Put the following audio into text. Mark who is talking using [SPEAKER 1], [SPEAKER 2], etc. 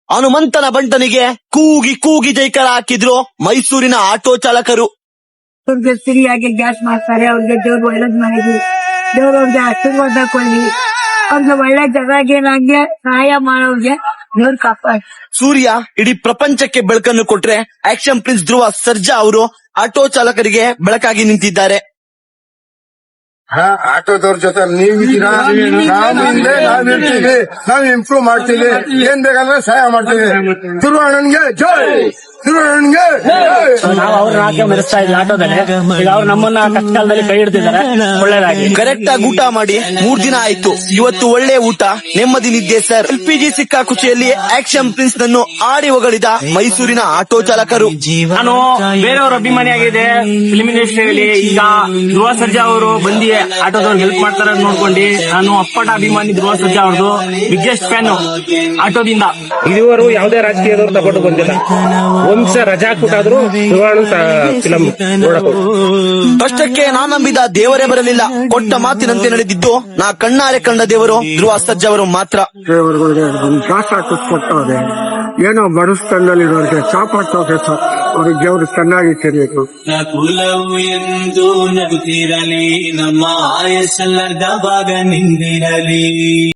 [SPEAKER 1] ಹನುಮಂತನ ಬಂಟನಿಗೆ ಕೂಗಿ ಕೂಗಿ ಜೈಕಾರ ಹಾಕಿದ್ರು ಮೈಸೂರಿನ ಆಟೋ ಚಾಲಕರು.
[SPEAKER 2] ಅವ್ರಿಗೆ ಫ್ರೀಯಾಗಿ ಗ್ಯಾಸ್ ಮಾಡ್ತಾರೆ, ಅವ್ರಿಗೆ ದೇವ್ರು ಒಳ್ಳೇದ್ ಮಾಡಿದ್ವಿ, ದೇವ್ರ ಅವ್ರಿಗೆ ಆಶೀರ್ವಾದ ಕೊಡ್ಲಿ, ಅವ್ರಿಗೆ ಒಳ್ಳೆ ಜಗಾಗೆ ನಂಗೆ ಸಹಾಯ ಮಾಡೋರ್ಗೆ ದೇವ್ರು ಕಾಪಾಡಿ.
[SPEAKER 1] ಸೂರ್ಯ ಇಡೀ ಪ್ರಪಂಚಕ್ಕೆ ಬೆಳಕನ್ನು ಕೊಟ್ರೆ ಆಕ್ಷನ್ ಪ್ರಿನ್ಸ್ ಧ್ರುವ ಸರ್ಜಾ ಅವರು ಆಟೋ ಚಾಲಕರಿಗೆ ಬೆಳಕಾಗಿ ನಿಂತಿದ್ದಾರೆ.
[SPEAKER 3] ಆಟೋದವ್ರ ಜೊತೆ ನೀವಿದ್ದೀರಾ, ನಾವು ಹಿಂದೆ ನಾವಿರ್ತೀವಿ, ನಾವು ಇಂಪ್ರೂವ್ ಮಾಡ್ತೀವಿ, ಏನ್ ಬೇಕಾದ್ರೆ ಸಹಾಯ ಮಾಡ್ತೀವಿ. ಧ್ರುವಣ್ಣನ್ಗೆ ಜೈ, ಧ್ರುವಣ್ಣನ್ಗೆ
[SPEAKER 4] ನಾವು ಅವ್ರನ್ನ ಹಾಕಿ ಮೆರೆಸ್ತಾ ಇದ್ವಿ ಆಟೋದಲ್ಲಿ. ಈಗ ಅವ್ರು ನಮ್ಮನ್ನ ಕಷ್ಟಕಾಲದಲ್ಲಿ ಕೈ ಹಿಡ್ತಿದ್ದಾರೆ, ಒಳ್ಳೇದಾಗಿ.
[SPEAKER 1] ಕರೆಕ್ಟ್ ಆಗಿ ಊಟ ಮಾಡಿ 3 ದಿನ ಆಯ್ತು, ಇವತ್ತು ಒಳ್ಳೆ ಊಟ, ನೆಮ್ಮದಿ ನಿದ್ದೆ ಸರ್. LPG ಸಿಕ್ಕ ಖುಷಿಯಲ್ಲಿ ಆಕ್ಷನ್ ಪ್ರಿನ್ಸ್ ನನ್ನು ಆಡಿ ಹೊಗಳಿದ ಮೈಸೂರಿನ ಆಟೋ ಚಾಲಕರು.
[SPEAKER 4] ನಾನು ಬೇರೆಯವ್ರ ಅಭಿಮಾನಿಯಾಗಿದೆ ಫಿಲ್ಮ್ ಇಂಡಸ್ಟ್ರಿಯಲ್ಲಿ. ಈಗ ಧ್ರುವ ಸರ್ಜಾ ಅವರು ಬಂದಿ ಆಟೋದವ್ರಿಗೆ ಹೆಲ್ಪ್ ಮಾಡ್ತಾರೆ ನೋಡ್ಕೊಂಡು ನಾನು ಅಪ್ಪಟ ಅಭಿಮಾನಿ ಧ್ರುವ ಸರ್ಜಾ ಅವ್ರದ್ದು ಬಿಗ್ಗೆಸ್ಟ್ ಫ್ಯಾನ್ ಆಟೋದಿಂದ.
[SPEAKER 5] ಇದುವರೆಗೂ ಯಾವುದೇ ರಾಜಕೀಯದವ್ರು ತಗೊಂಡು ಬಂದಿಲ್ಲ. ಒಂದ್ಸ ರಜಾ ಕೊಟ್ಟಾದ್ರು ಫಿಲಂ ನೋಡಕ್.
[SPEAKER 1] ಕಷ್ಟಕ್ಕೆ ನಾನಂಬಿದ ದೇವರೇ ಬರಲಿಲ್ಲ, ಕೊಟ್ಟ ಮಾತಿನಂತೆ ನಡೆದಿದ್ದು ನಾ ಕಣ್ಣಾರೆ ಕಂಡ ದೇವರು ಧ್ರುವ ಸರ್ಜಾ ಅವರು ಮಾತ್ರ.
[SPEAKER 3] ದೇವರುಗಳಿಗೆ ದಾಸ ಕೊಟ್ಟವ್ರೆ, ಏನೋ ಬಡಸ್ತನದಲ್ಲಿರೋರಿಗೆ ಕಾಪಾಡ್ತವ್ರೆ, ಅವ್ರಿಗೆ ದೇವರು ಚೆನ್ನಾಗಿ ತೆರೆಯಬೇಕು.
[SPEAKER 6] ಕುಲವು ಎಂದು ನಗುತ್ತಿರಲಿ, ನಮ್ಮ ಆಯಸ್ಸಲ್ಲದ ಭಾಗ ನಿಂದಿರಲಿ.